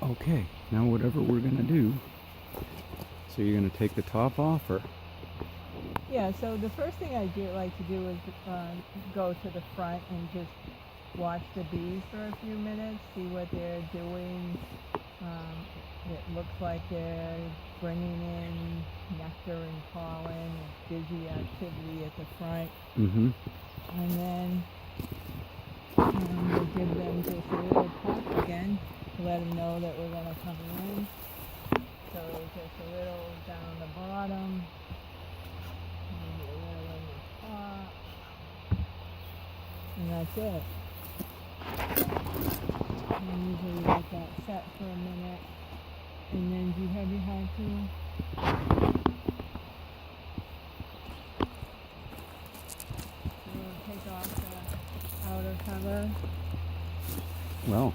Okay, now whatever we're gonna do. So you're gonna take the top off, or? Yeah, so the first thing I do like to do is go to the front and just watch the bees for a few minutes, see what they're doing. Um, it looks like they're bringing in nectar and pollen, busy activity at the front. Mm-hmm. And then we'll give them just a little puff again to let them know that we're going to come in. So just a little down the bottom, maybe a little in the top, and that's it. I usually let that set for a minute. And then do you have your hive tool? So we'll take off the outer cover. Well,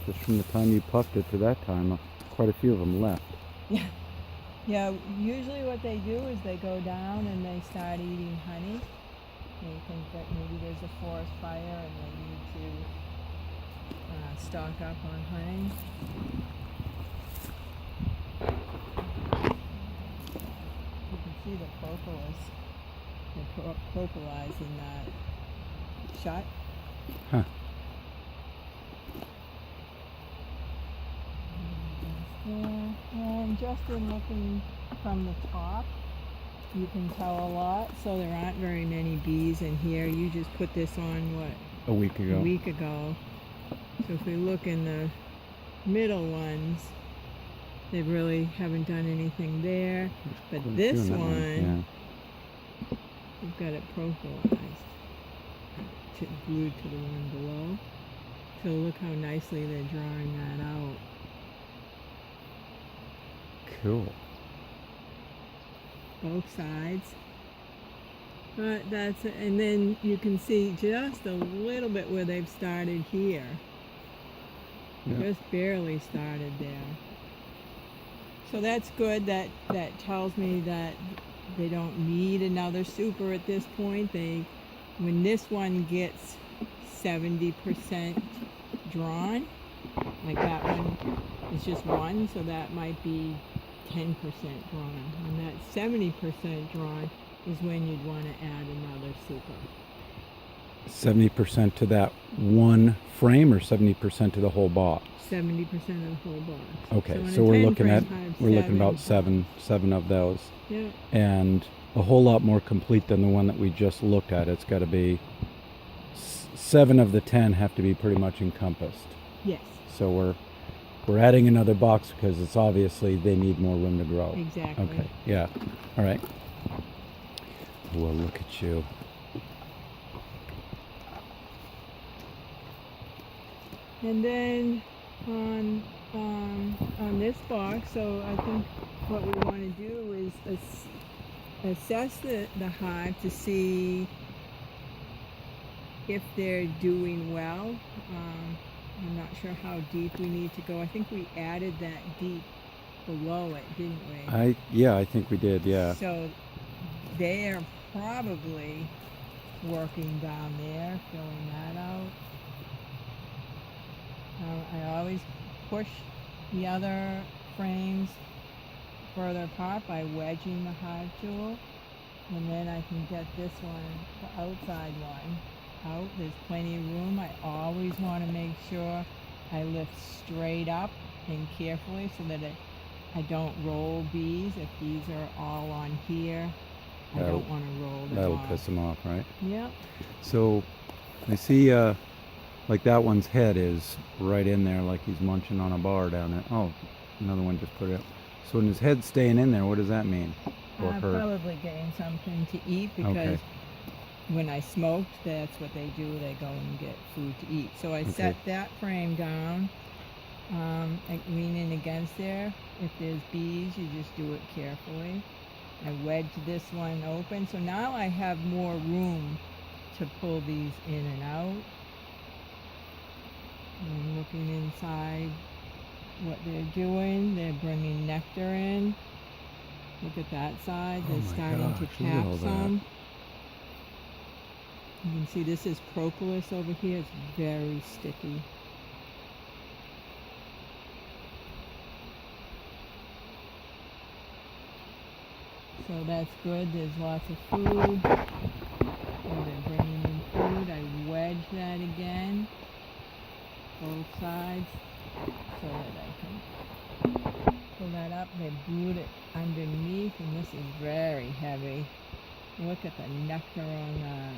just from the time you puffed it to that time, quite a few of them left. Yeah. Yeah, usually what they do is they go down and they start eating honey. They think that maybe there's a forest fire and they need to stock up on honey. You can see the propolis, the propolizing that shut. Huh. And just in looking from the top, you can tell a lot. So there aren't very many bees in here. You just put this on, what? A week ago. A week ago. So if we look in the middle ones, they really haven't done anything there. But this one, yeah. we've got it profilised, glued to the one below. So look how nicely they're drawing that out. Cool. Both sides. But that's it. And then you can see just a little bit where they've started here. Yeah. Just barely started there. So that's good. That tells me that they don't need another super at this point. When this one gets 70% drawn, like that one is just one, so that might be 10% drawn. And that 70% drawn is when you'd want to add another super. 70% to that one frame, or 70% to the whole box? 70% of the whole box. Okay, so we're looking about seven of those. Yeah. And a whole lot more complete than the one that we just looked at. It's got to be 7 of the 10 have to be pretty much encompassed. Yes. So we're adding another box because it's obviously they need more room to grow. Exactly. Okay. Yeah. All right. Well, look at you. And then on this box, so I think what we want to do is assess the hive to see if they're doing well. I'm not sure how deep we need to go. I think we added that deep below it, didn't we? I think we did, yeah. So they're probably working down there, filling that out. I always push the other frames further apart by wedging the hive tool, and then I can get this one, the outside one, out. There's plenty of room. I always want to make sure I lift straight up and carefully so that I don't roll bees. If bees are all on here, I don't want to roll them That'll off. piss them off, right? Yep. So I see like that one's head is right in there, like he's munching on a bar down there. Oh, another one just put it up. So when his head's staying in there, what does that mean for her? Probably getting something to eat, because when I smoked, that's what they do. They go and get food to eat. So I set that frame down, leaning against there. If there's bees, you just do it carefully. I wedge this one open. So now I have more room to pull these in and out. And looking inside what they're doing. They're bringing nectar in. Look at that side. They're starting to cap some. You can see this is propolis over here. It's very sticky. So that's good. There's lots of food. Oh, they're bringing in food. I wedge that again, both sides, so that I can pull that up. They glued it underneath, and this is very heavy. Look at the nectar on that.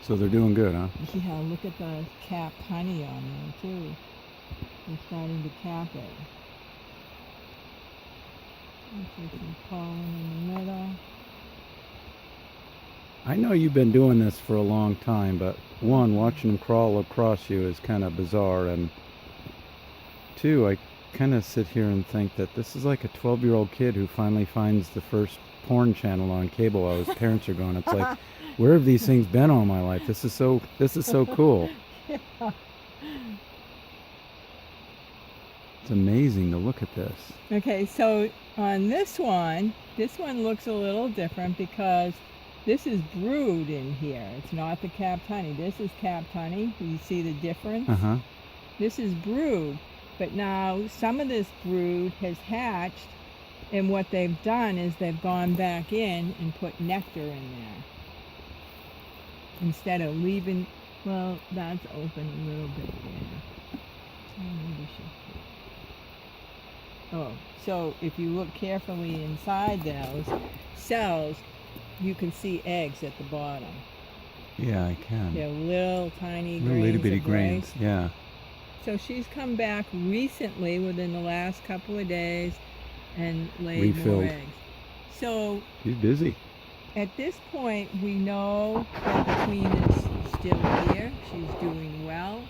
So they're doing good, huh? Yeah, look at the capped honey on there too. They're starting to cap it. Let's some pollen in the middle. I know you've been doing this for a long time, but one, watching them crawl across you is kind of bizarre, and two, I kind of sit here and think that this is like a 12-year-old kid who finally finds the first porn channel on cable while his parents are gone. It's like, where have these things been all my life? This is so cool. Yeah. It's amazing to look at this. Okay, so on this one looks a little different because this is brewed in here. It's not the capped honey. This is capped honey. You see the difference? Uh-huh. This is brewed, but now some of this brood has hatched, and what they've done is they've gone back in and put nectar in there. Instead of leaving, well, that's open a little bit there. Maybe oh, so if you look carefully inside those cells, you can see eggs at the bottom. Yeah, I can. They're little tiny Little grains itty bitty of grains. eggs. Yeah. So she's come back recently, within the last couple of days, and laid more Refilled. eggs. So She's busy. at this point, we know that the queen is still here. She's doing well.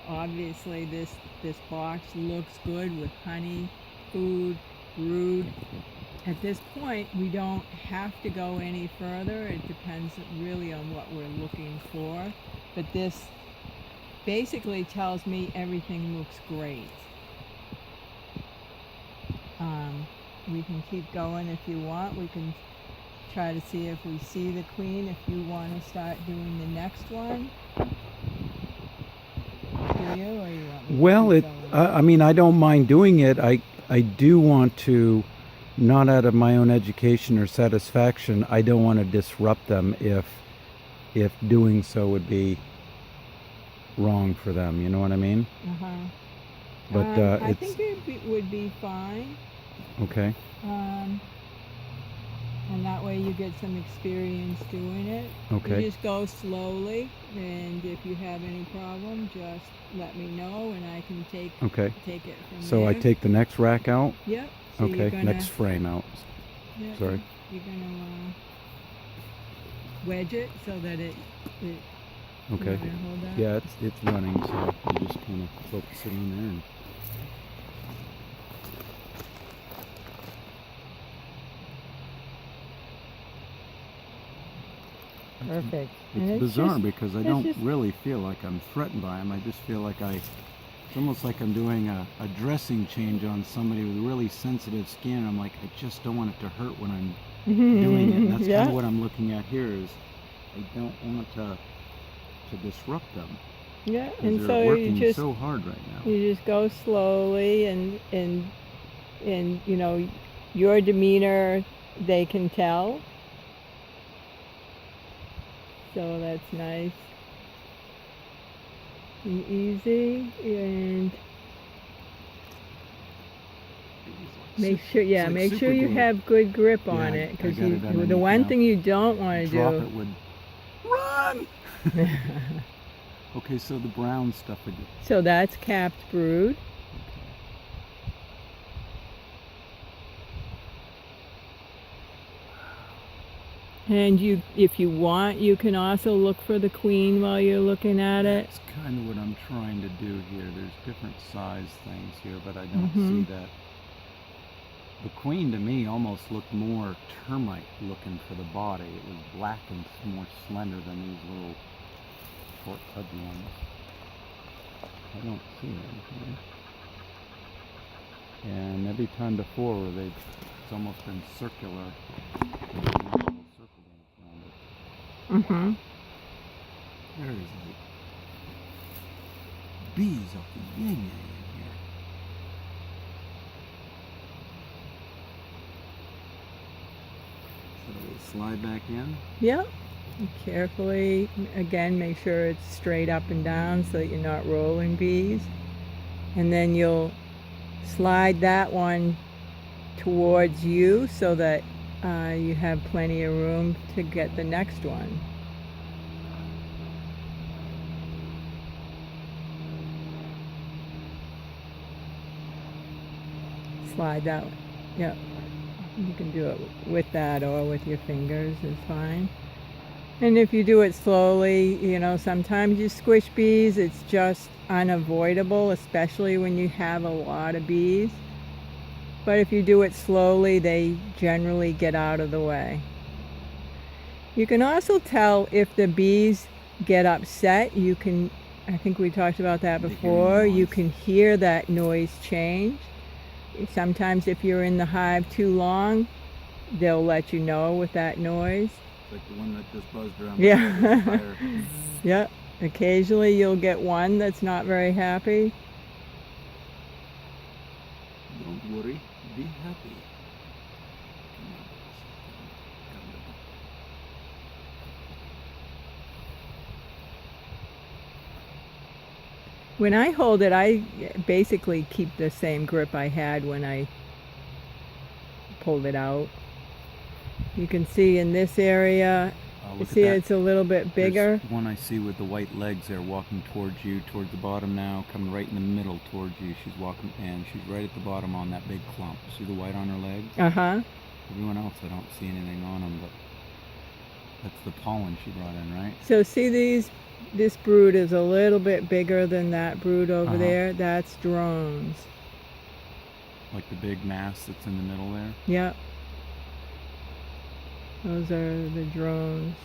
Obviously, this box looks good with honey, food, brood. At this point, we don't have to go any further. It depends really on what we're looking for. But this basically tells me everything looks great. We can keep going if you want. We can try to see if we see the queen, if you want to start doing the next one. Do you, or you want me to Well, keep going? I mean, I don't mind doing it. I do want to, not out of my own education or satisfaction, I don't want to disrupt them if doing so would be wrong for them. You know what I mean? Uh-huh. But I it's think it would be fine. okay. And that way you get some experience doing it. Okay. You just go slowly, and if you have any problem, just let me know, and I can take Okay. it from So there. I take the next rack out. Yep. So Okay. you're gonna, Next frame out. yeah, Sorry. You're gonna wedge it so that it Okay. You want me to hold that? Yeah, it's running, so I'm just kind of focusing on there. And Perfect. it's And bizarre just- because I it's don't just- really feel like I'm threatened by them. I just feel like it's almost like I'm doing a dressing change on somebody with really sensitive skin. I'm like, I just don't want it to hurt when I'm doing it. And that's yeah. kind of what I'm looking at here is I don't want to disrupt them. Yeah, 'Cause and they're so you working just so hard right now. you just go slowly, and you know, your demeanor they can tell. So that's nice and easy, and make sure, It's yeah, like make sure super you glue. have good grip on Yeah, it, I because got it the underneath one now. thing you don't want to Drop do. it would run. Okay, so the brown stuff would. So that's capped brood. And you, if you want, you can also look for the queen while you're looking at it. That's kind of what I'm trying to do here. There's different size things here, but I don't Mhm. see that. The queen to me almost looked more termite looking for the body. It was black and more slender than these little short pudgy ones. I don't see it here. And every time before where it's almost been circular. There's a little circle around it. Mm-hmm. There is like bees up the yin yang in here. slide back in. Yep. And carefully, again, make sure it's straight up and down so that you're not rolling bees. And then you'll slide that one towards you so that you have plenty of room to get the next one. Slide that one. Yep. You can do it with that or with your fingers is fine. And if you do it slowly, you know, sometimes you squish bees. It's just unavoidable, especially when you have a lot of bees. But if you do it slowly, they generally get out of the way. You can also tell if the bees get upset. You can, I think we talked about that before, you can hear that noise change. Sometimes if you're in the hive too long, they'll let you know with that noise. It's like the one that just buzzed around. Yeah. Yeah. Occasionally you'll get one that's not very happy. Don't worry, be happy. When I hold it, I basically keep the same grip I had when I pulled it out. You can see in this area, you see it's a little bit bigger. There's one I see with the white legs there walking towards you, towards the bottom now, coming right in the middle towards you. She's walking, and she's right at the bottom on that big clump. See the white on her legs? Uh-huh. Everyone else, I don't see anything on them, but that's the pollen she brought in, right? So see this brood is a little bit bigger than that brood over there. That's drones. Like the big mass that's in the middle there? Yep. Those are the drones.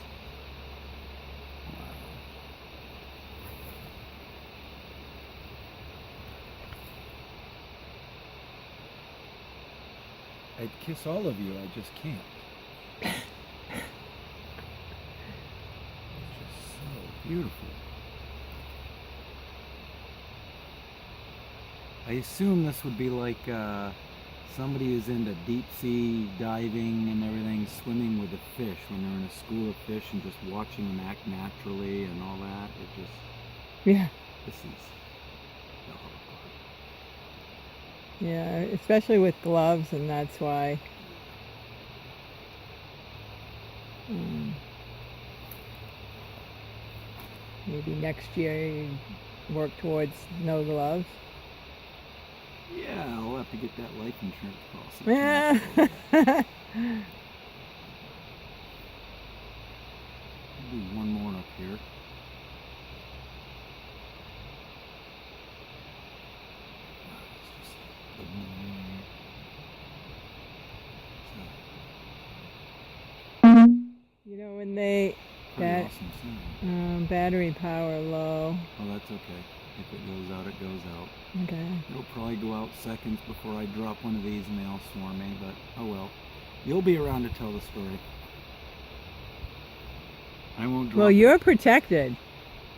I'd kiss all of you, I just can't. It's just so beautiful. I assume this would be like somebody who's into deep sea diving and everything, swimming with a fish when they're in a school of fish and just watching them act naturally and all that. It just, Yeah. this is the hard part. Yeah, especially with gloves, and that's why. Maybe next year you work towards no gloves. Yeah, I'll have to get that life insurance policy. Yeah. I'll do one more up here. You know, when they Pretty awesome sound. battery power low. Oh, that's okay. If it goes out, it goes out. Okay. It'll probably go out seconds before I drop one of these and they all swarm me, but oh well. You'll be around to tell the story. I won't drop Well, it. you're protected.